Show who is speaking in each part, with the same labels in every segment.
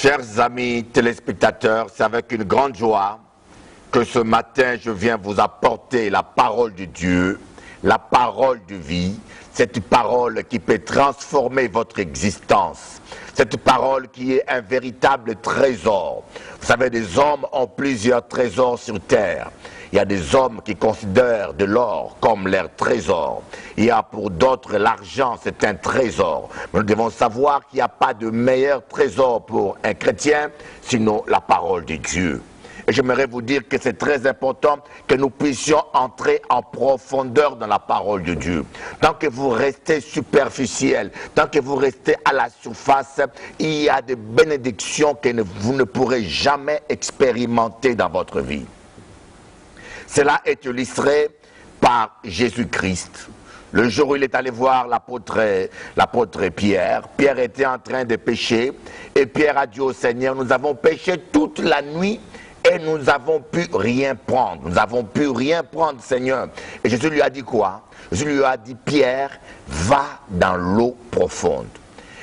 Speaker 1: Chers amis téléspectateurs, c'est avec une grande joie que ce matin je viens vous apporter la parole de Dieu, la parole de vie, cette parole qui peut transformer votre existence, cette parole qui est un véritable trésor. Vous savez, des hommes ont plusieurs trésors sur terre. Il y a des hommes qui considèrent de l'or comme leur trésor. Il y a pour d'autres l'argent, c'est un trésor. Mais nous devons savoir qu'il n'y a pas de meilleur trésor pour un chrétien, sinon la parole de Dieu. Et j'aimerais vous dire que c'est très important que nous puissions entrer en profondeur dans la parole de Dieu. Tant que vous restez superficiel, tant que vous restez à la surface, il y a des bénédictions que vous ne pourrez jamais expérimenter dans votre vie. Cela est illustré par Jésus-Christ. Le jour où il est allé voir l'apôtre Pierre, Pierre était en train de pécher et Pierre a dit au Seigneur, nous avons péché toute la nuit et nous n'avons pu rien prendre. Nous n'avons pu rien prendre, Seigneur. Et Jésus lui a dit quoi? Jésus lui a dit, Pierre, va dans l'eau profonde.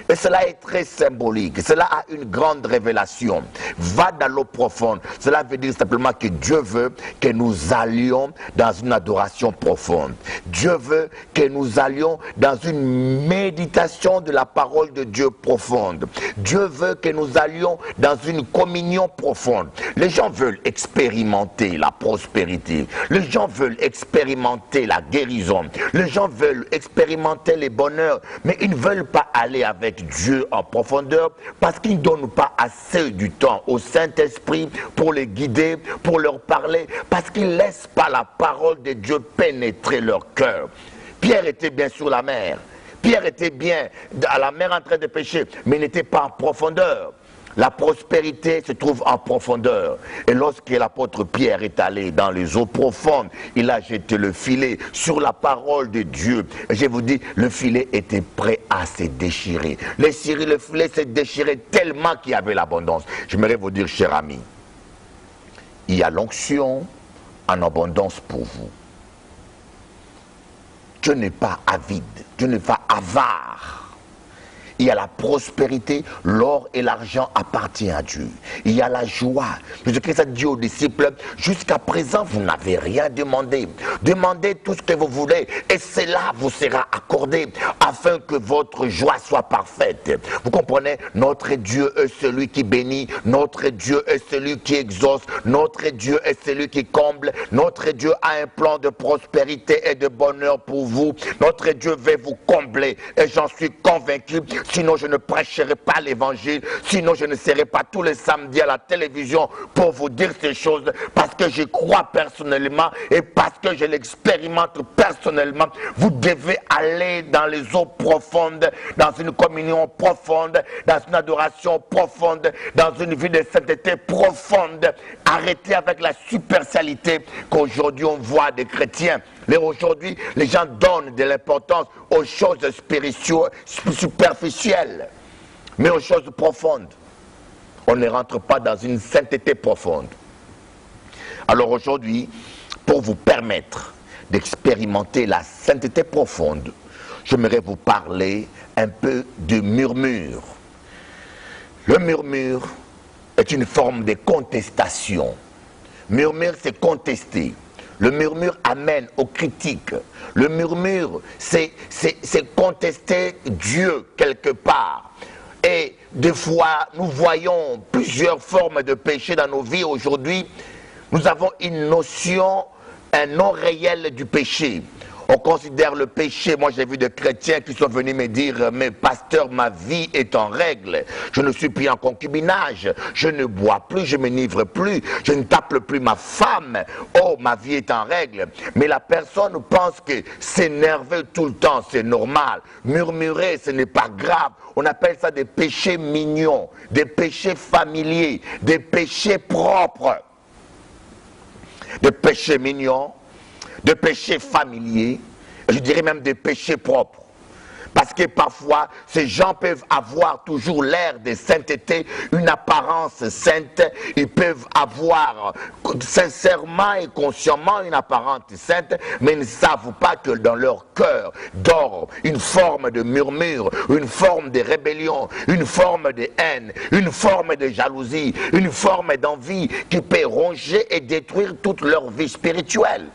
Speaker 1: Et cela est très symbolique, cela a une grande révélation. Va dans l'eau profonde. Cela veut dire simplement que Dieu veut que nous allions dans une adoration profonde. Dieu veut que nous allions dans une méditation de la parole de Dieu profonde. Dieu veut que nous allions dans une communion profonde. Les gens veulent expérimenter la prospérité. Les gens veulent expérimenter la guérison. Les gens veulent expérimenter les bonheurs. Mais ils ne veulent pas aller avec Dieu en profondeur parce qu'il ne donne pas assez du temps au Saint-Esprit pour les guider, pour leur parler, parce qu'il ne laisse pas la parole de Dieu pénétrer leur cœur. Pierre était bien sur la mer. Pierre était bien à la mer en train de pêcher, mais il n'était pas en profondeur. La prospérité se trouve en profondeur. Et lorsque l'apôtre Pierre est allé dans les eaux profondes, il a jeté le filet sur la parole de Dieu. Et je vous dis, le filet était prêt à se déchirer. Le filet s'est déchiré tellement qu'il y avait l'abondance. J'aimerais vous dire, cher ami, il y a l'onction en abondance pour vous. Dieu n'est pas avide, Dieu n'est pas avare. Il y a la prospérité, l'or et l'argent appartiennent à Dieu. Il y a la joie. Jésus-Christ a dit aux disciples, jusqu'à présent, vous n'avez rien demandé. Demandez tout ce que vous voulez et cela vous sera accordé afin que votre joie soit parfaite. Vous comprenez? Notre Dieu est celui qui bénit. Notre Dieu est celui qui exauce. Notre Dieu est celui qui comble. Notre Dieu a un plan de prospérité et de bonheur pour vous. Notre Dieu veut vous combler et j'en suis convaincu. Sinon, je ne prêcherai pas l'évangile. Sinon, je ne serai pas tous les samedis à la télévision pour vous dire ces choses. Parce que je crois personnellement et parce que je l'expérimente personnellement. Vous devez aller dans les eaux profondes, dans une communion profonde, dans une adoration profonde, dans une vie de sainteté profonde. Arrêtez avec la superficialité qu'aujourd'hui on voit des chrétiens. Aujourd'hui, les gens donnent de l'importance aux choses superficielles, mais aux choses profondes. On ne rentre pas dans une sainteté profonde. Alors aujourd'hui, pour vous permettre d'expérimenter la sainteté profonde, j'aimerais vous parler un peu de murmure. Le murmure est une forme de contestation. Murmure, c'est contester. Le murmure amène aux critiques. Le murmure, c'est contester Dieu quelque part. Et des fois, nous voyons plusieurs formes de péché dans nos vies aujourd'hui. Nous avons une notion, un non réel du péché. On considère le péché, moi j'ai vu des chrétiens qui sont venus me dire, mais pasteur, ma vie est en règle, je ne suis plus en concubinage, je ne bois plus, je ne m'enivre plus, je ne tape plus ma femme, oh ma vie est en règle. Mais la personne pense que s'énerver tout le temps c'est normal, murmurer ce n'est pas grave, on appelle ça des péchés mignons, des péchés familiers, des péchés propres, des péchés mignons, de péchés familiers, je dirais même des péchés propres. Parce que parfois, ces gens peuvent avoir toujours l'air de sainteté, une apparence sainte. Ils peuvent avoir sincèrement et consciemment une apparence sainte, mais ils ne savent pas que dans leur cœur dort une forme de murmure, une forme de rébellion, une forme de haine, une forme de jalousie, une forme d'envie qui peut ronger et détruire toute leur vie spirituelle.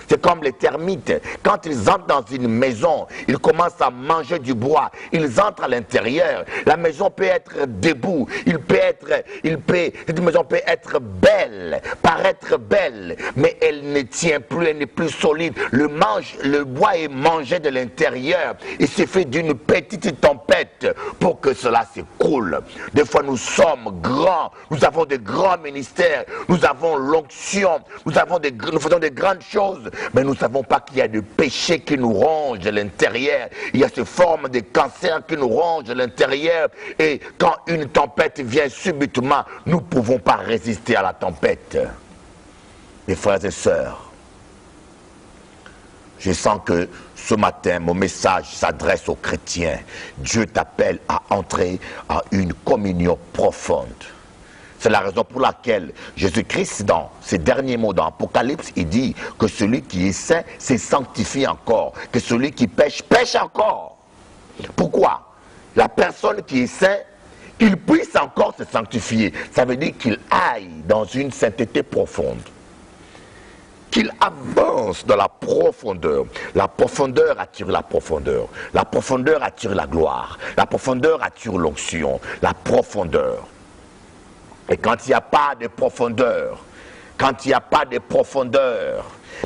Speaker 1: C'est comme les termites. Quand ils entrent dans une maison, ils commencent à manger du bois. Ils entrent à l'intérieur. La maison peut être debout. Cette maison peut être belle, paraître belle, mais elle ne tient plus, elle n'est plus solide. Le bois est mangé de l'intérieur. Il suffit d'une petite tempête pour que cela s'écroule. Des fois, nous sommes grands. Nous avons de grands ministères. Nous avons l'onction. Nous faisons de grandes choses. Mais nous ne savons pas qu'il y a du péché qui nous ronge de l'intérieur. Il y a cette forme de cancer qui nous ronge de l'intérieur. Et quand une tempête vient subitement, nous ne pouvons pas résister à la tempête. Mes frères et sœurs, je sens que ce matin, mon message s'adresse aux chrétiens. Dieu t'appelle à entrer à une communion profonde. C'est la raison pour laquelle Jésus-Christ, dans ses derniers mots dans l'Apocalypse, il dit que celui qui est saint se sanctifie encore, que celui qui pêche, pêche encore. Pourquoi? La personne qui est saint, il puisse encore se sanctifier. Ça veut dire qu'il aille dans une sainteté profonde. Qu'il avance dans la profondeur. La profondeur attire la profondeur. La profondeur attire la gloire. La profondeur attire l'onction. La profondeur. Et quand il n'y a pas de profondeur,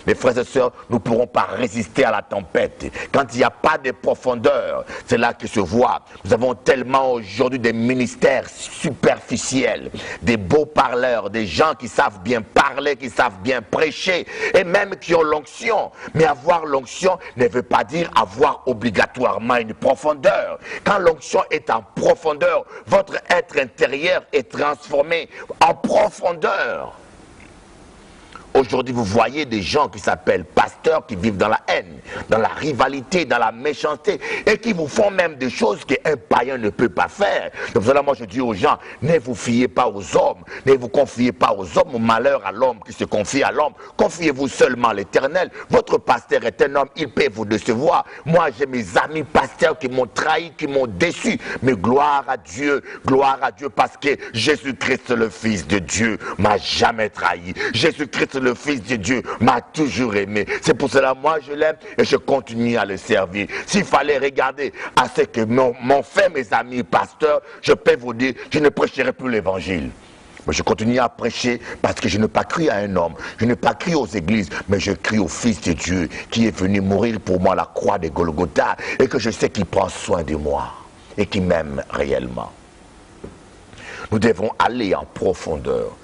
Speaker 1: mes frères et sœurs, nous ne pourrons pas résister à la tempête. Quand il n'y a pas de profondeur, c'est là que se voit. Nous avons tellement aujourd'hui des ministères superficiels, des beaux parleurs, des gens qui savent bien parler, qui savent bien prêcher, et même qui ont l'onction. Mais avoir l'onction ne veut pas dire avoir obligatoirement une profondeur. Quand l'onction est en profondeur, votre être intérieur est transformé en profondeur. Aujourd'hui, vous voyez des gens qui s'appellent pasteurs, qui vivent dans la haine, dans la rivalité, dans la méchanceté, et qui vous font même des choses qu'un païen ne peut pas faire. Donc cela, moi je dis aux gens, ne vous fiez pas aux hommes, ne vous confiez pas aux hommes, au malheur à l'homme qui se confie à l'homme. Confiez-vous seulement à l'Éternel. Votre pasteur est un homme, il peut vous décevoir. Moi, j'ai mes amis pasteurs qui m'ont trahi, qui m'ont déçu. Mais gloire à Dieu, parce que Jésus-Christ, le Fils de Dieu, m'a jamais trahi. Jésus-Christ, le Fils de Dieu, m'a toujours aimé. C'est pour cela, moi, je l'aime et je continue à le servir. S'il fallait regarder à ce que m'ont fait mes amis pasteurs, je peux vous dire, je ne prêcherai plus l'évangile. Mais je continue à prêcher parce que je n'ai pas cru à un homme, je n'ai pas cru aux églises, mais je crie au Fils de Dieu qui est venu mourir pour moi à la croix de Golgotha et que je sais qu'il prend soin de moi et qui m'aime réellement. Nous devons aller en profondeur.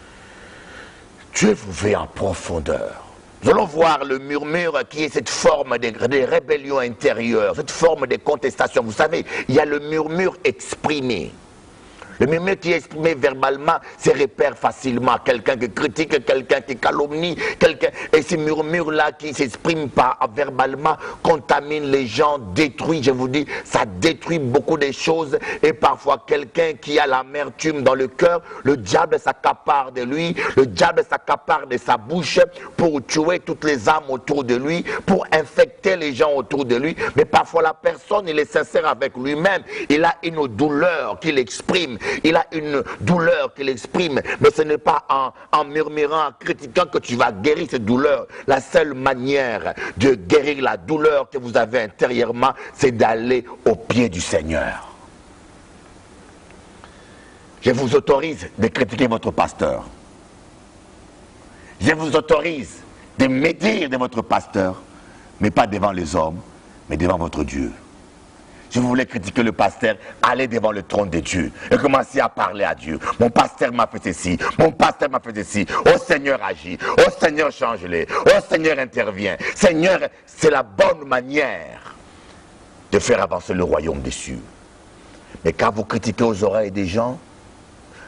Speaker 1: Dieu vous veut en profondeur. Nous allons voir le murmure qui est cette forme de rébellion intérieure, cette forme de contestation. Vous savez, il y a le murmure exprimé. Le murmure qui est exprimé verbalement se repère facilement. Quelqu'un qui critique, quelqu'un qui calomnie, et ces murmures-là qui ne s'expriment pas verbalement contaminent les gens, détruisent, je vous dis, ça détruit beaucoup de choses. Et parfois, quelqu'un qui a l'amertume dans le cœur, le diable s'accapare de lui, le diable s'accapare de sa bouche pour tuer toutes les âmes autour de lui, pour infecter les gens autour de lui. Mais parfois, la personne, il est sincère avec lui-même. Il a une douleur qu'il exprime. Il a une douleur qu'il exprime, mais ce n'est pas en murmurant, en critiquant que tu vas guérir cette douleur. La seule manière de guérir la douleur que vous avez intérieurement, c'est d'aller au pied du Seigneur. Je vous autorise de critiquer votre pasteur. Je vous autorise de médire de votre pasteur, mais pas devant les hommes, mais devant votre Dieu. Si vous voulez critiquer le pasteur, allez devant le trône de Dieu et commencez à parler à Dieu. Mon pasteur m'a fait ceci, mon pasteur m'a fait ceci. Oh Seigneur, agis. Oh Seigneur, change-les. Oh Seigneur, interviens. Seigneur, c'est la bonne manière de faire avancer le royaume des cieux. Mais quand vous critiquez aux oreilles des gens,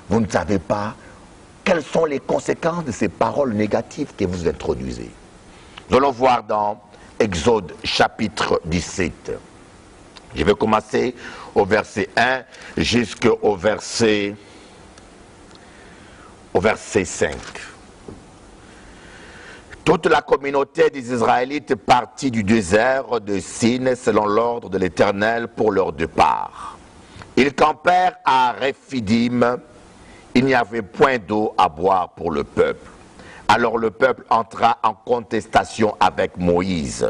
Speaker 1: vous ne savez pas quelles sont les conséquences de ces paroles négatives que vous introduisez. Nous allons voir dans Exode chapitre 17. Je vais commencer au verset 1 jusqu'au verset 5. Toute la communauté des Israélites partit du désert de Sin selon l'ordre de l'Éternel pour leur départ. Ils campèrent à Rephidim. Il n'y avait point d'eau à boire pour le peuple. Alors le peuple entra en contestation avec Moïse.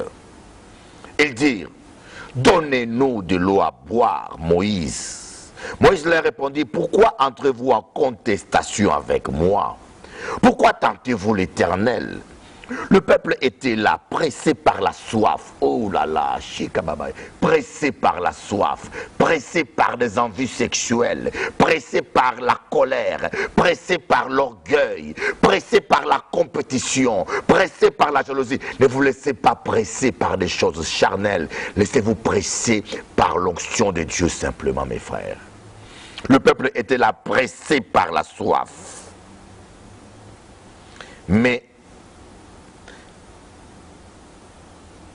Speaker 1: Ils dirent: donnez-nous de l'eau à boire, Moïse. Moïse leur répondit: pourquoi entrez-vous en contestation avec moi? Pourquoi tentez-vous l'Éternel? Le peuple était là, pressé par la soif. Oh là là, pressé par la soif, pressé par des envies sexuelles, pressé par la colère, pressé par l'orgueil, pressé par la compétition, pressé par la jalousie. Ne vous laissez pas presser par des choses charnelles. Laissez-vous presser par l'onction de Dieu simplement, mes frères. Le peuple était là, pressé par la soif.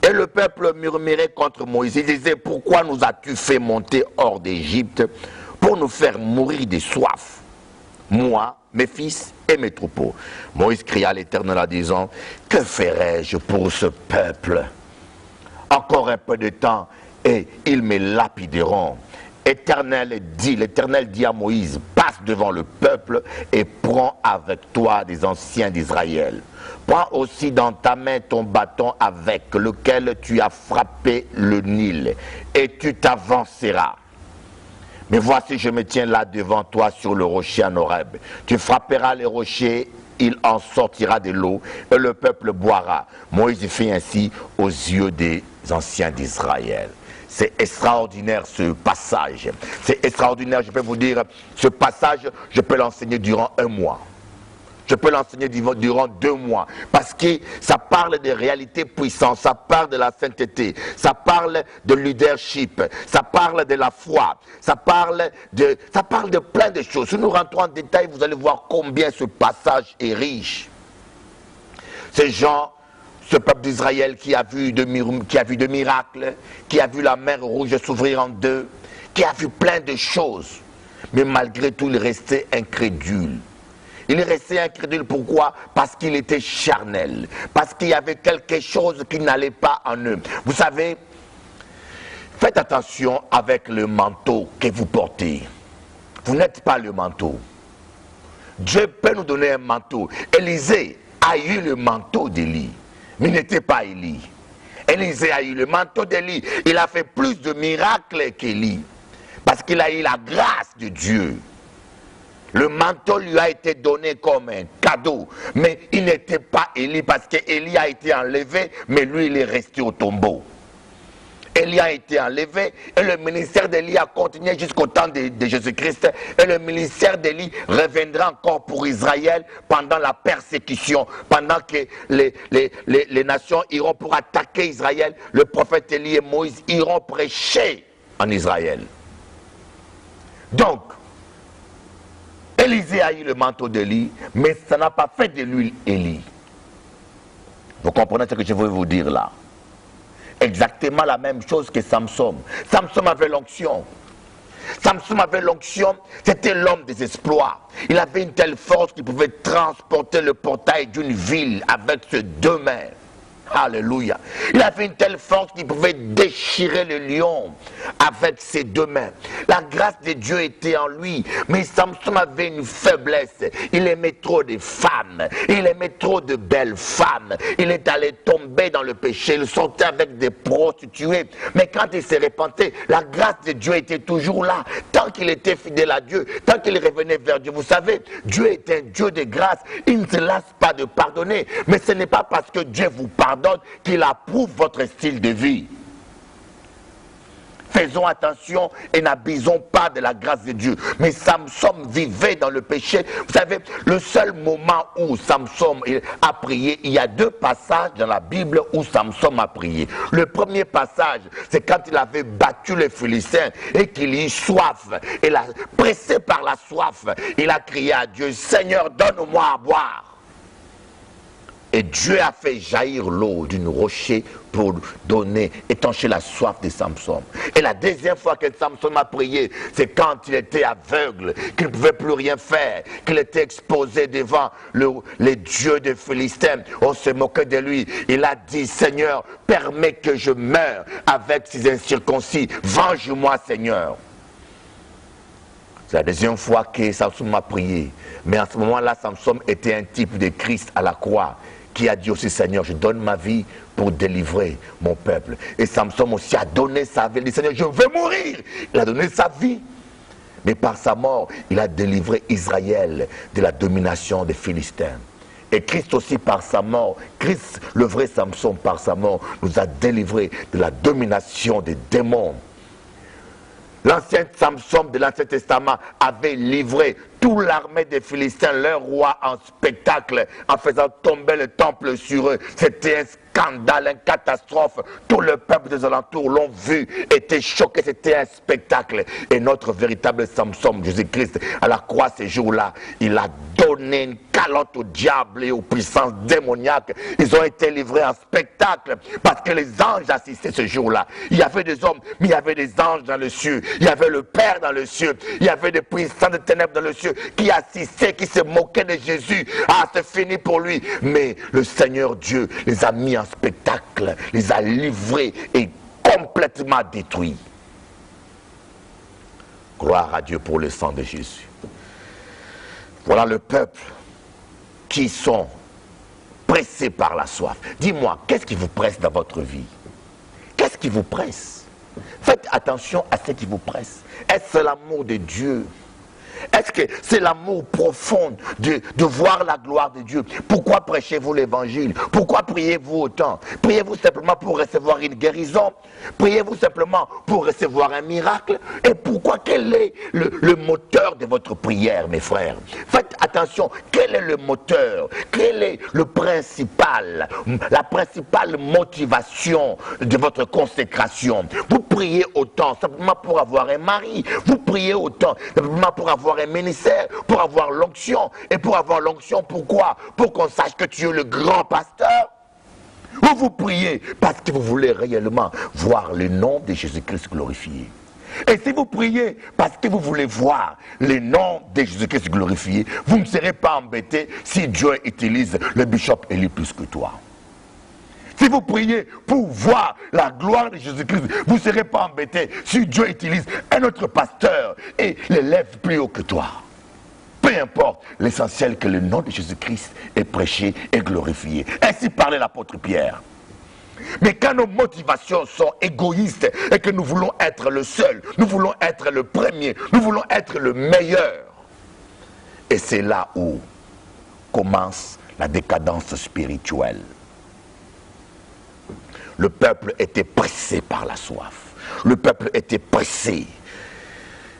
Speaker 1: Et le peuple murmurait contre Moïse. Il disait: pourquoi nous as-tu fait monter hors d'Égypte pour nous faire mourir de soif, moi, mes fils et mes troupeaux? Moïse cria à l'Éternel en disant: que ferai-je pour ce peuple? Encore un peu de temps et ils me lapideront. L'Éternel dit à Moïse: passe devant le peuple et prends avec toi des anciens d'Israël. Prends aussi dans ta main ton bâton avec lequel tu as frappé le Nil, et tu t'avanceras. Mais voici, je me tiens là devant toi sur le rocher en Horeb. Tu frapperas les rochers, il en sortira de l'eau, et le peuple boira. Moïse fit ainsi aux yeux des anciens d'Israël. C'est extraordinaire ce passage. C'est extraordinaire, je peux vous dire, ce passage, je peux l'enseigner durant un mois. Je peux l'enseigner durant 2 mois. Parce que ça parle de réalité puissante, ça parle de la sainteté, ça parle de leadership, ça parle de la foi, ça parle de plein de choses. Si nous rentrons en détail, vous allez voir combien ce passage est riche. Ces gens, ce peuple d'Israël qui a vu de miracles, qui a vu la mer rouge s'ouvrir en deux, qui a vu plein de choses. Mais malgré tout, il restait incrédule. Il restait incrédule, pourquoi? Parce qu'il était charnel. Parce qu'il y avait quelque chose qui n'allait pas en eux. Vous savez, faites attention avec le manteau que vous portez. Vous n'êtes pas le manteau. Dieu peut nous donner un manteau. Élisée a eu le manteau d'Élie, mais il n'était pas Élie. Élisée a eu le manteau d'Élie. Il a fait plus de miracles qu'Élie. Parce qu'il a eu la grâce de Dieu. Le manteau lui a été donné comme un cadeau. Mais il n'était pas Élie parce qu'Élie a été enlevé, mais lui il est resté au tombeau. Élie a été enlevé et le ministère d'Élie a continué jusqu'au temps de Jésus-Christ. Et le ministère d'Élie reviendra encore pour Israël pendant la persécution. Pendant que les nations iront pour attaquer Israël, le prophète Élie et Moïse iront prêcher en Israël. Donc, Élisée a eu le manteau d'Élie, mais ça n'a pas fait de lui Élie. Vous comprenez ce que je veux vous dire là? Exactement la même chose que Samson. Samson avait l'onction. Samson avait l'onction, c'était l'homme des exploits. Il avait une telle force qu'il pouvait transporter le portail d'une ville avec ses 2 mains. Alléluia. Il avait une telle force qu'il pouvait déchirer le lion avec ses 2 mains. La grâce de Dieu était en lui. Mais Samson avait une faiblesse. Il aimait trop de femmes. Il aimait trop de belles femmes. Il est allé tomber dans le péché. Il sortait avec des prostituées. Mais quand il s'est repenté, la grâce de Dieu était toujours là. Tant qu'il était fidèle à Dieu, tant qu'il revenait vers Dieu. Vous savez, Dieu est un Dieu de grâce. Il ne se lasse pas de pardonner. Mais ce n'est pas parce que Dieu vous pardonne qu'il approuve votre style de vie. Faisons attention et n'abusons pas de la grâce de Dieu. Mais Samson vivait dans le péché. Vous savez, le seul moment où Samson a prié, il y a 2 passages dans la Bible où Samson a prié. Le premier passage, c'est quand il avait battu les Philistins et qu'il y eut soif. Et pressé par la soif, il a crié à Dieu: Seigneur, donne-moi à boire. Et Dieu a fait jaillir l'eau d'une rocher pour donner, étancher la soif de Samson. Et la deuxième fois que Samson a prié, c'est quand il était aveugle, qu'il ne pouvait plus rien faire, qu'il était exposé devant les dieux des Philistins. On se moquait de lui. Il a dit, Seigneur, permets que je meure avec ces incirconcis. Venge-moi, Seigneur. C'est la deuxième fois que Samson a prié. Mais en ce moment-là, Samson était un type de Christ à la croix, qui a dit aussi, Seigneur, je donne ma vie pour délivrer mon peuple. Et Samson aussi a donné sa vie. Il dit, Seigneur, je veux mourir. Il a donné sa vie. Mais par sa mort, il a délivré Israël de la domination des Philistins. Et Christ aussi par sa mort, Christ, le vrai Samson, par sa mort, nous a délivrés de la domination des démons. L'ancien Samson de l'Ancien Testament avait livré toute l'armée des Philistins, leur roi, en spectacle, en faisant tomber le temple sur eux. C'était un scandale, une catastrophe. Tout le peuple des alentours l'ont vu, était choqué, c'était un spectacle. Et notre véritable Samson, Jésus-Christ, à la croix ces jours-là, il a donné une calotte au diable et aux puissances démoniaques. Ils ont été livrés en spectacle parce que les anges assistaient ce jour-là. Il y avait des hommes, mais il y avait des anges dans le ciel. Il y avait le Père dans le ciel. Il y avait des puissants de ténèbres dans le ciel qui assistaient, qui se moquaient de Jésus. Ah, c'est fini pour lui. Mais le Seigneur Dieu les a mis en spectacle, les a livrés et complètement détruits. Gloire à Dieu pour le sang de Jésus. Voilà le peuple qui sont pressés par la soif. Dis-moi, qu'est-ce qui vous presse dans votre vie? Qu'est-ce qui vous presse? Faites attention à ce qui vous presse. Est-ce l'amour de Dieu? Est-ce que c'est l'amour profond de voir la gloire de Dieu? Pourquoi prêchez-vous l'évangile? Pourquoi priez-vous autant? Priez-vous simplement pour recevoir une guérison? Priez-vous simplement pour recevoir un miracle? Et pourquoi? Quel est le moteur de votre prière, mes frères? Faites attention, quel est le moteur? Quel est le principal, la principale motivation de votre consécration? Vous priez autant simplement pour avoir un mari. Vous priez autant simplement pour avoir un ministère, pour avoir l'onction. Et pour avoir l'onction, pourquoi? Pour qu'on sache que tu es le grand pasteur. Ou vous priez parce que vous voulez réellement voir le nom de Jésus-Christ glorifié. Et si vous priez parce que vous voulez voir le nom de Jésus-Christ glorifié, vous ne serez pas embêté si Dieu utilise le bishop Élie plus que toi. Si vous priez pour voir la gloire de Jésus-Christ, vous ne serez pas embêté si Dieu utilise un autre pasteur et l'élève plus haut que toi. Peu importe, l'essentiel que le nom de Jésus-Christ est prêché et glorifié. Ainsi parlait l'apôtre Pierre. Mais quand nos motivations sont égoïstes et que nous voulons être le seul, nous voulons être le premier, nous voulons être le meilleur. Et c'est là où commence la décadence spirituelle. Le peuple était pressé par la soif. Le peuple était pressé.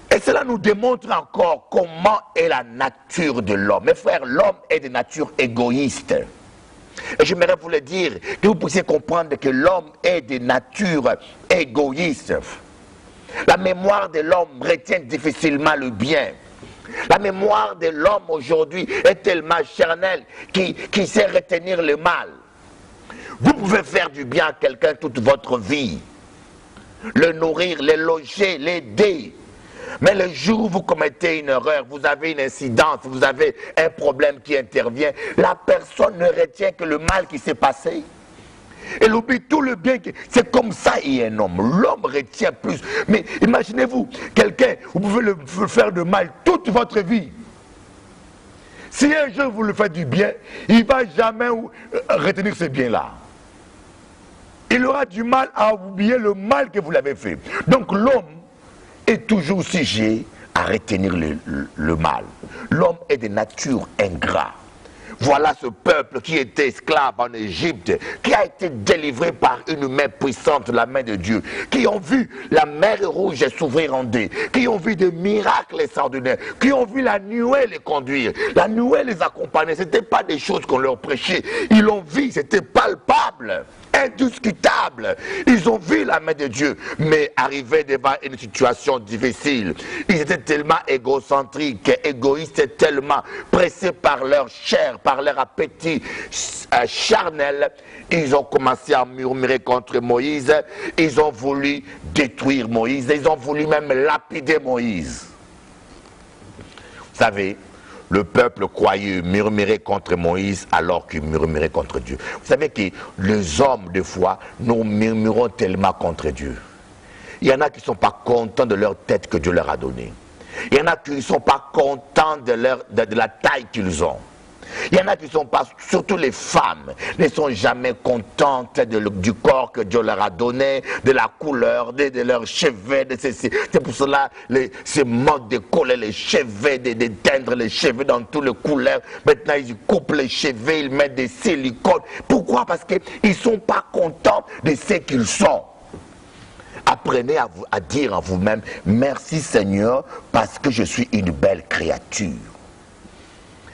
Speaker 1: Et cela nous démontre encore comment est la nature de l'homme. Mes frères, l'homme est de nature égoïste. Et j'aimerais vous le dire, que vous puissiez comprendre que l'homme est de nature égoïste. La mémoire de l'homme retient difficilement le bien. La mémoire de l'homme aujourd'hui est tellement charnelle qu'il sait retenir le mal. Vous pouvez faire du bien à quelqu'un toute votre vie. Le nourrir, le loger, l'aider. Mais le jour où vous commettez une erreur, vous avez une incidence, vous avez un problème qui intervient, la personne ne retient que le mal qui s'est passé. Elle oublie tout le bien. C'est comme ça il y a un homme. L'homme retient plus. Mais imaginez-vous, quelqu'un, vous pouvez le faire de mal toute votre vie. Si un jour vous le faites du bien, il ne va jamais retenir ce bien-là. Il aura du mal à oublier le mal que vous l'avez fait. Donc l'homme est toujours sujet à retenir le mal. L'homme est de nature ingrat. Voilà ce peuple qui était esclave en Égypte, qui a été délivré par une main puissante, la main de Dieu, qui ont vu la mer rouge s'ouvrir en deux, qui ont vu des miracles extraordinaires, qui ont vu la nuée les conduire. La nuée les accompagnait, ce n'était pas des choses qu'on leur prêchait, ils l'ont vu, c'était palpable. indiscutable. Ils ont vu la main de Dieu, mais arrivés devant une situation difficile, ils étaient tellement égocentriques, égoïstes, tellement pressés par leur chair, par leur appétit charnel. Ils ont commencé à murmurer contre Moïse. Ils ont voulu détruire Moïse. Ils ont voulu même lapider Moïse. Vous savez, le peuple croyait murmurer contre Moïse alors qu'il murmurait contre Dieu. Vous savez que les hommes, des fois, nous murmurons tellement contre Dieu. Il y en a qui ne sont pas contents de leur tête que Dieu leur a donnée. Il y en a qui ne sont pas contents de la taille qu'ils ont. Il y en a qui ne sont pas, surtout les femmes, ne sont jamais contentes du corps que Dieu leur a donné, de la couleur, de leurs cheveux. C'est pour cela, ces modes de coller les cheveux, de teindre les cheveux dans toutes les couleurs. Maintenant, ils coupent les cheveux, ils mettent des silicones. Pourquoi? Parce qu'ils ne sont pas contents de ce qu'ils sont. Apprenez à dire en vous-même, merci Seigneur, parce que je suis une belle créature.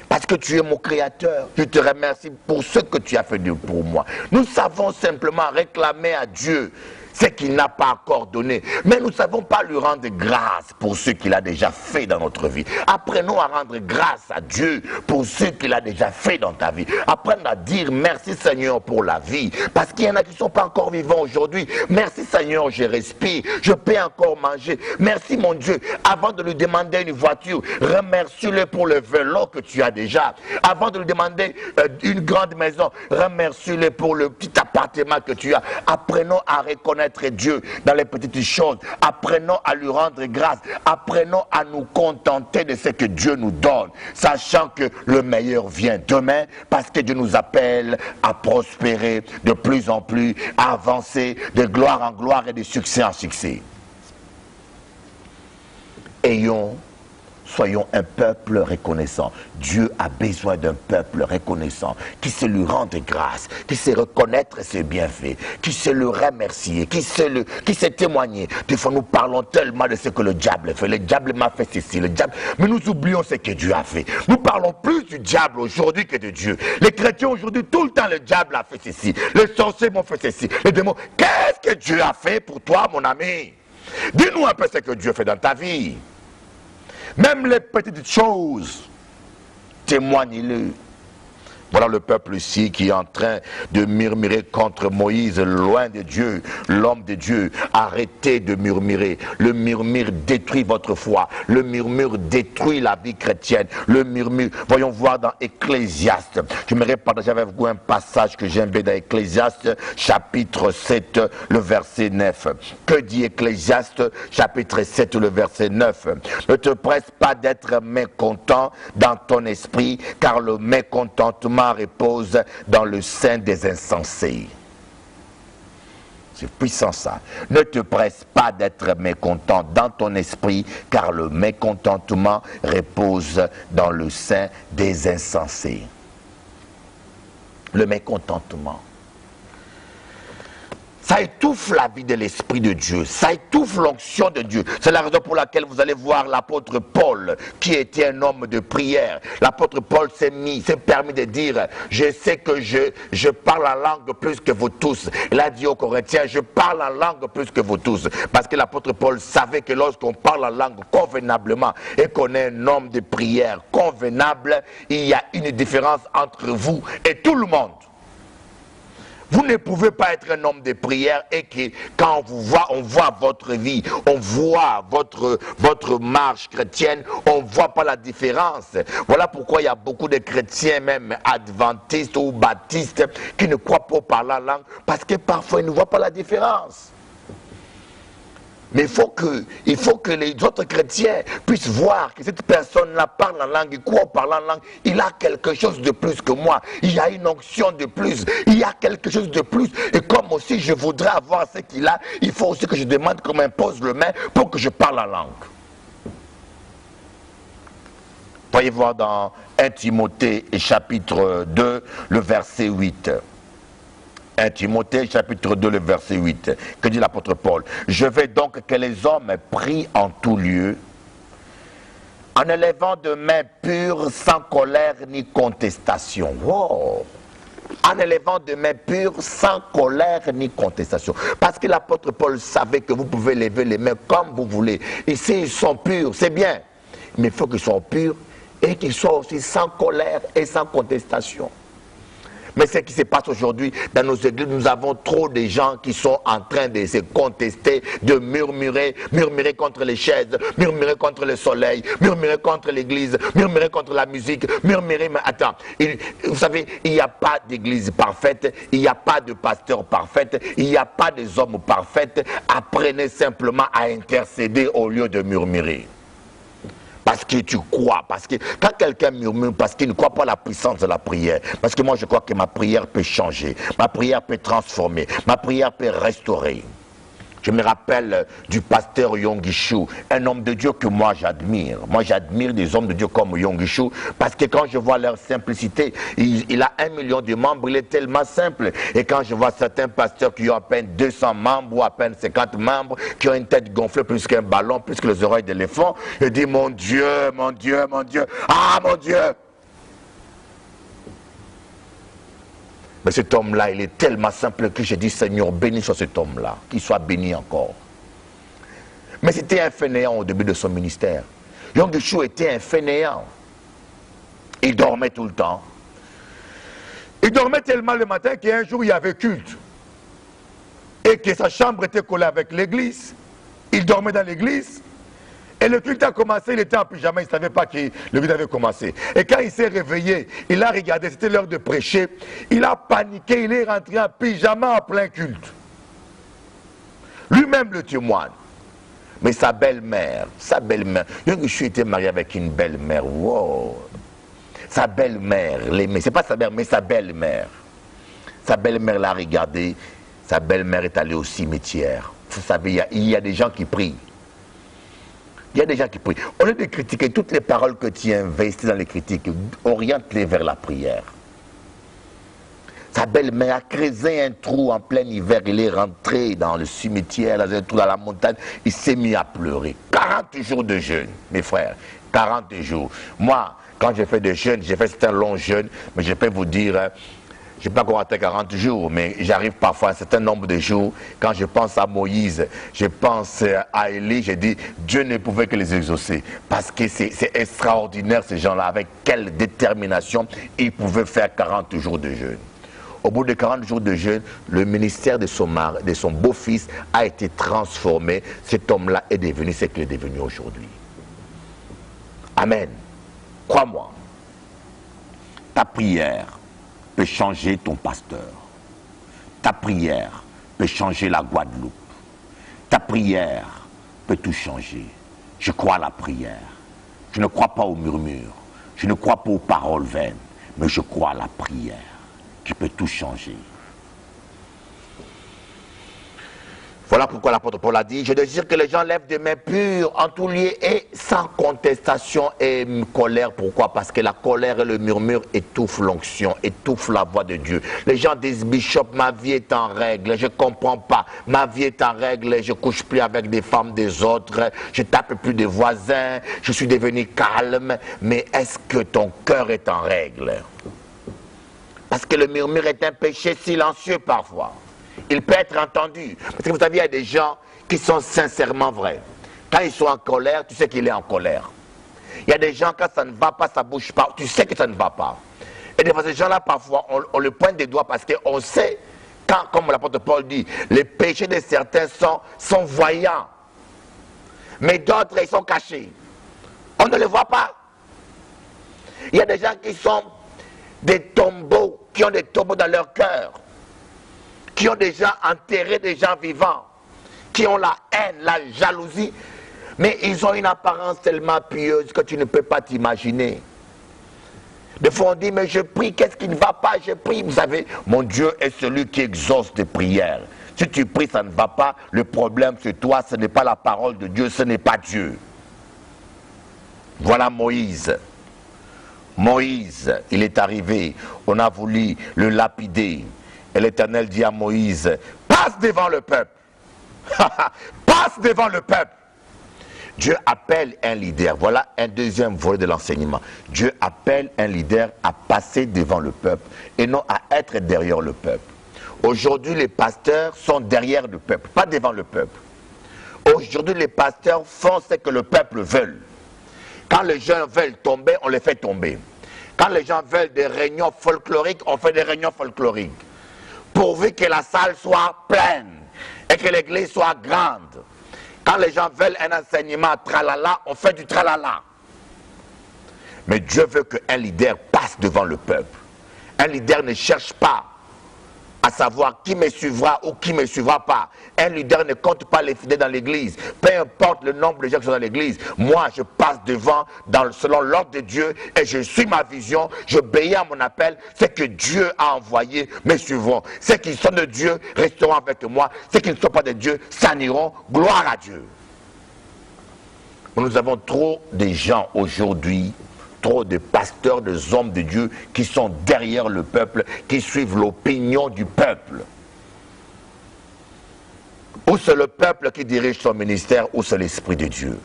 Speaker 1: Parce que tu es mon créateur, je te remercie pour ce que tu as fait pour moi. Nous savons simplement réclamer à Dieu ce qu'il n'a pas encore donné. Mais nous ne savons pas lui rendre grâce pour ce qu'il a déjà fait dans notre vie. Apprenons à rendre grâce à Dieu pour ce qu'il a déjà fait dans ta vie. Apprenons à dire merci Seigneur pour la vie. Parce qu'il y en a qui ne sont pas encore vivants aujourd'hui. Merci Seigneur, je respire, je peux encore manger. Merci mon Dieu. Avant de lui demander une voiture, remercie-le pour le vélo que tu as déjà. Avant de lui demander une grande maison, remercie-le pour le petit appartement que tu as. Apprenons à reconnaître Dieu dans les petites choses. Apprenons à lui rendre grâce. Apprenons à nous contenter de ce que Dieu nous donne, sachant que le meilleur vient demain, parce que Dieu nous appelle à prospérer de plus en plus, à avancer de gloire en gloire et de succès en succès. Soyons un peuple reconnaissant. Dieu a besoin d'un peuple reconnaissant, qui sait lui rendre grâce, qui sait reconnaître ses bienfaits, qui sait le remercier, qui sait témoigner. Des fois, nous parlons tellement de ce que le diable fait. Le diable m'a fait ceci, le diable. Mais nous oublions ce que Dieu a fait. Nous parlons plus du diable aujourd'hui que de Dieu. Les chrétiens aujourd'hui, tout le temps, le diable a fait ceci. Les sorciers m'ont fait ceci. Les démons. Qu'est-ce que Dieu a fait pour toi, mon ami? Dis-nous un peu ce que Dieu fait dans ta vie. Même les petites choses, témoigne-le. Voilà le peuple ici qui est en train de murmurer contre Moïse, loin de Dieu, l'homme de Dieu. Arrêtez de murmurer. Le murmure détruit votre foi. Le murmure détruit la vie chrétienne. Le murmure, voyons voir dans Ecclésiaste. J'aimerais partager avec vous un passage que j'aime bien dans Ecclésiaste, chapitre 7, le verset 9. Que dit Ecclésiaste, chapitre 7, le verset 9? Ne te presse pas d'être mécontent dans ton esprit, car le mécontentement repose dans le sein des insensés. C'est puissant ça. Ne te presse pas d'être mécontent dans ton esprit, car le mécontentement repose dans le sein des insensés. Le mécontentement. Ça étouffe la vie de l'Esprit de Dieu. Ça étouffe l'onction de Dieu. C'est la raison pour laquelle vous allez voir l'apôtre Paul, qui était un homme de prière. L'apôtre Paul s'est permis de dire, je sais que je parle en langue plus que vous tous. Il a dit aux Corinthiens, je parle en langue plus que vous tous. Parce que l'apôtre Paul savait que lorsqu'on parle en langue convenablement et qu'on est un homme de prière convenable, il y a une différence entre vous et tout le monde. Vous ne pouvez pas être un homme de prière et que quand on voit votre vie, on voit votre marche chrétienne, on ne voit pas la différence. Voilà pourquoi il y a beaucoup de chrétiens, même adventistes ou baptistes, qui ne croient pas parler la langue, parce que parfois ils ne voient pas la différence. Mais il faut que les autres chrétiens puissent voir que cette personne-là parle en langue, il croit parler en langue, il a quelque chose de plus que moi, il y a une onction de plus, il y a quelque chose de plus. Et comme aussi je voudrais avoir ce qu'il a, il faut aussi que je demande qu'on m'impose le main pour que je parle en langue. Voyez voir dans 1 Timothée chapitre 2, le verset 8. 1 Timothée chapitre 2, le verset 8. Que dit l'apôtre Paul? Je veux donc que les hommes prient en tout lieu, en élevant de mains pures, sans colère ni contestation. Wow! en élevant de mains pures, sans colère ni contestation. Parce que l'apôtre Paul savait que vous pouvez lever les mains comme vous voulez. Ici, ils sont purs, c'est bien. Mais il faut qu'ils soient purs et qu'ils soient aussi sans colère et sans contestation. Mais ce qui se passe aujourd'hui dans nos églises, nous avons trop de gens qui sont en train de se contester, de murmurer, murmurer contre les chaises, murmurer contre le soleil, murmurer contre l'église, murmurer contre la musique, murmurer, mais attends, vous savez, il n'y a pas d'église parfaite, il n'y a pas de pasteur parfait, il n'y a pas des hommes parfaits. Apprenez simplement à intercéder au lieu de murmurer. Parce que tu crois, parce que quand quelqu'un murmure, parce qu'il ne croit pas à la puissance de la prière, parce que moi je crois que ma prière peut changer, ma prière peut transformer, ma prière peut restaurer. Je me rappelle du pasteur Yonggi, un homme de Dieu que moi j'admire. Moi j'admire des hommes de Dieu comme Yonggi, parce que quand je vois leur simplicité, il a 1 million de membres, il est tellement simple. Et quand je vois certains pasteurs qui ont à peine 200 membres ou à peine 50 membres, qui ont une tête gonflée plus qu'un ballon, plus que les oreilles d'éléphant, je dis mon Dieu, mon Dieu, mon Dieu, ah mon Dieu! Mais cet homme-là, il est tellement simple que je dis, Seigneur, bénis sur cet homme-là, qu'il soit béni encore. Mais c'était un fainéant au début de son ministère. Yonggi était un fainéant. Il dormait tout le temps. Il dormait tellement le matin qu'un jour, il y avait culte. Et que sa chambre était collée avec l'église. Il dormait dans l'église. Et le culte a commencé, il était en pyjama, il ne savait pas que le culte avait commencé. Et quand il s'est réveillé, il a regardé, c'était l'heure de prêcher, il a paniqué, il est rentré en pyjama en plein culte. Lui-même le témoigne. Mais sa belle-mère, Yonggi était marié avec une belle-mère, wow. Sa belle-mère l'aimait, c'est pas sa mère, mais sa belle-mère. Sa belle-mère l'a regardé, sa belle-mère est allée au cimetière. Vous savez, il y a des gens qui prient. Il y a des gens qui prient. Au lieu de critiquer toutes les paroles que tu investis dans les critiques, oriente-les vers la prière. Sa belle-mère a creusé un trou en plein hiver. Il est rentré dans le cimetière, dans un trou dans la montagne. Il s'est mis à pleurer. 40 jours de jeûne, mes frères. 40 jours. Moi, quand j'ai fait des jeûnes, j'ai fait certains longs jeûnes, mais je peux vous dire... Je n'ai pas encore atteint 40 jours, mais j'arrive parfois à un certain nombre de jours. Quand je pense à Moïse, je pense à Élie, je dis Dieu ne pouvait que les exaucer. Parce que c'est extraordinaire ces gens-là, avec quelle détermination ils pouvaient faire 40 jours de jeûne. Au bout de 40 jours de jeûne, le ministère de son beau-fils a été transformé. Cet homme-là est devenu ce qu'il est devenu aujourd'hui. Amen. Crois-moi, ta prière peut changer ton pasteur. Ta prière peut changer la Guadeloupe. Ta prière peut tout changer. Je crois à la prière. Je ne crois pas aux murmures. Je ne crois pas aux paroles vaines. Mais je crois à la prière qui peut tout changer. Voilà pourquoi l'apôtre Paul a dit, je désire que les gens lèvent des mains pures en tout lieu et sans contestation et colère. Pourquoi? Parce que la colère et le murmure étouffent l'onction, étouffent la voix de Dieu. Les gens disent, Bishop, ma vie est en règle, je ne comprends pas. Ma vie est en règle, je ne couche plus avec des femmes des autres, je ne tape plus des voisins, je suis devenu calme. Mais est-ce que ton cœur est en règle? Parce que le murmure est un péché silencieux parfois. Il peut être entendu. Parce que vous savez, il y a des gens qui sont sincèrement vrais. Quand ils sont en colère, tu sais qu'il est en colère. Il y a des gens, quand ça ne va pas, ça ne bouge pas, tu sais que ça ne va pas. Et des fois, ces gens-là, parfois, on le pointe des doigts parce qu'on sait, quand, comme l'apôtre Paul dit, les péchés de certains sont voyants. Mais d'autres, ils sont cachés. On ne les voit pas. Il y a des gens qui sont des tombeaux, qui ont des tombeaux dans leur cœur, qui ont déjà enterré des gens vivants, qui ont la haine, la jalousie, mais ils ont une apparence tellement pieuse que tu ne peux pas t'imaginer. Des fois on dit, mais je prie, qu'est-ce qui ne va pas? Je prie. Vous savez, mon Dieu est celui qui exauce tes prières. Si tu pries, ça ne va pas, le problème c'est toi, ce n'est pas la parole de Dieu, ce n'est pas Dieu. Voilà Moïse. Moïse, il est arrivé, on a voulu le lapider. Et l'Éternel dit à Moïse, passe devant le peuple. Passe devant le peuple. Dieu appelle un leader. Voilà un deuxième volet de l'enseignement. Dieu appelle un leader à passer devant le peuple et non à être derrière le peuple. Aujourd'hui, les pasteurs sont derrière le peuple, pas devant le peuple. Aujourd'hui, les pasteurs font ce que le peuple veut. Quand les gens veulent tomber, on les fait tomber. Quand les gens veulent des réunions folkloriques, on fait des réunions folkloriques. Pourvu que la salle soit pleine et que l'église soit grande. Quand les gens veulent un enseignement tralala, on fait du tralala. Mais Dieu veut qu'un leader passe devant le peuple. Un leader ne cherche pas à savoir qui me suivra ou qui ne me suivra pas. Un leader ne compte pas les fidèles dans l'église. Peu importe le nombre de gens qui sont dans l'église. Moi, je passe devant selon l'ordre de Dieu et je suis ma vision. J'obéis à mon appel. Ceux que Dieu a envoyés me suivront. Ceux qui sont de Dieu resteront avec moi. Ceux qui ne sont pas de Dieu s'en iront. Gloire à Dieu. Nous avons trop de gens aujourd'hui, trop de pasteurs, des hommes de Dieu qui sont derrière le peuple, qui suivent l'opinion du peuple. Ou c'est le peuple qui dirige son ministère, ou c'est l'Esprit de Dieu.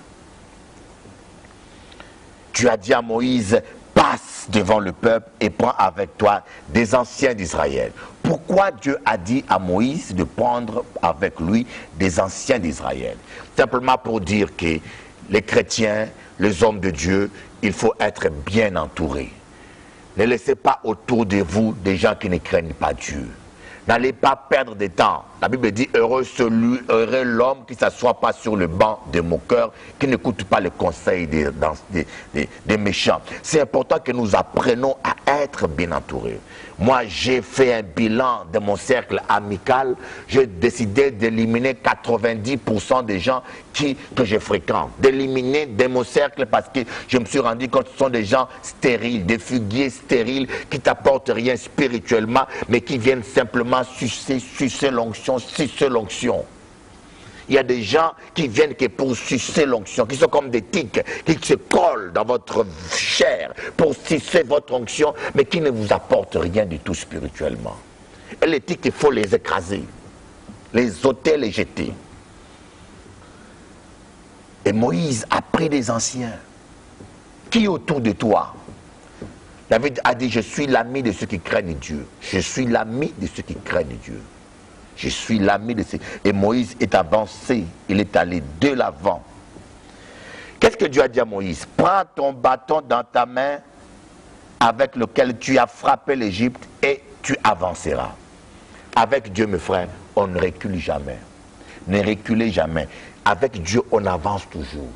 Speaker 1: Tu as dit à Moïse, passe devant le peuple et prends avec toi des anciens d'Israël. Pourquoi Dieu a dit à Moïse de prendre avec lui des anciens d'Israël? Simplement pour dire que les chrétiens, les hommes de Dieu, il faut être bien entouré. Ne laissez pas autour de vous des gens qui ne craignent pas Dieu. N'allez pas perdre de temps. La Bible dit, heureux l'homme qui ne s'assoit pas sur le banc des moqueurs, qui n'écoute pas les conseils des méchants. C'est important que nous apprenions à être bien entourés. Moi, j'ai fait un bilan de mon cercle amical. J'ai décidé d'éliminer 90% des gens que je fréquente. D'éliminer de mon cercle parce que je me suis rendu compte que ce sont des gens stériles, des fuguiers stériles qui ne t'apportent rien spirituellement, mais qui viennent simplement sucer l'onction, sucer l'onction. Il y a des gens qui viennent que pour sucer l'onction, qui sont comme des tiques, qui se collent dans votre chair pour sucer votre onction, mais qui ne vous apportent rien du tout spirituellement. Et les tiques, il faut les écraser, les ôter, les jeter. Et Moïse a pris des anciens. Qui est autour de toi? David a dit, je suis l'ami de ceux qui craignent Dieu. Je suis l'ami de ceux qui craignent Dieu. Je suis l'ami de ceux... Et Moïse est avancé. Il est allé de l'avant. Qu'est-ce que Dieu a dit à Moïse? Prends ton bâton dans ta main avec lequel tu as frappé l'Égypte et tu avanceras. Avec Dieu, mes frères, on ne recule jamais. Ne reculez jamais. Avec Dieu, on avance toujours.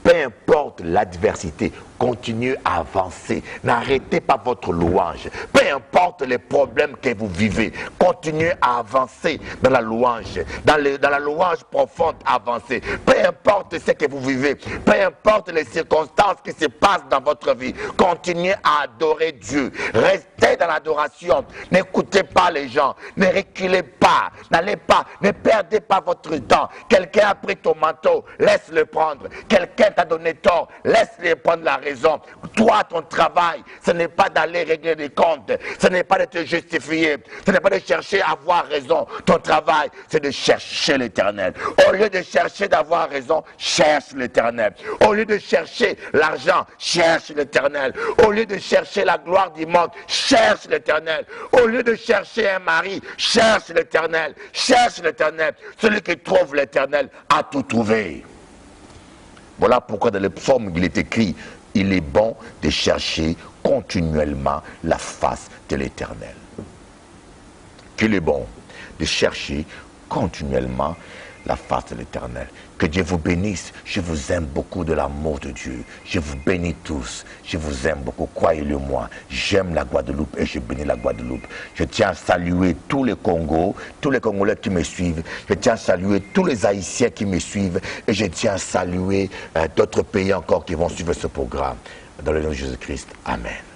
Speaker 1: Peu importe l'adversité, continuez à avancer. N'arrêtez pas votre louange. Peu importe les problèmes que vous vivez, continuez à avancer dans la louange. Dans la louange profonde, avancez. Peu importe ce que vous vivez, peu importe les circonstances qui se passent dans votre vie, continuez à adorer Dieu. Restez dans l'adoration. N'écoutez pas les gens. Ne reculez pas. N'allez pas. Ne perdez pas votre temps. Quelqu'un a pris ton manteau, laisse-le prendre. Quelqu'un t'a donné tort, laisse-le prendre la raison. Toi, ton travail, ce n'est pas d'aller régler des comptes, ce n'est pas de te justifier, ce n'est pas de chercher à avoir raison. Ton travail, c'est de chercher l'Éternel. Au lieu de chercher d'avoir raison, cherche l'Éternel. Au lieu de chercher l'argent, cherche l'Éternel. Au lieu de chercher la gloire du monde, cherche l'Éternel. Au lieu de chercher un mari, cherche l'Éternel. Cherche l'Éternel. Celui qui trouve l'Éternel a tout trouvé. Voilà pourquoi dans les psaumes il est écrit, il est bon de chercher continuellement la face de l'Éternel. Qu'il est bon de chercher continuellement la face de l'Éternel. Que Dieu vous bénisse. Je vous aime beaucoup de l'amour de Dieu. Je vous bénis tous. Je vous aime beaucoup. Croyez-le moi. J'aime la Guadeloupe et je bénis la Guadeloupe. Je tiens à saluer tous les Congos, tous les Congolais qui me suivent. Je tiens à saluer tous les Haïtiens qui me suivent. Et je tiens à saluer d'autres pays encore qui vont suivre ce programme. Dans le nom de Jésus-Christ. Amen.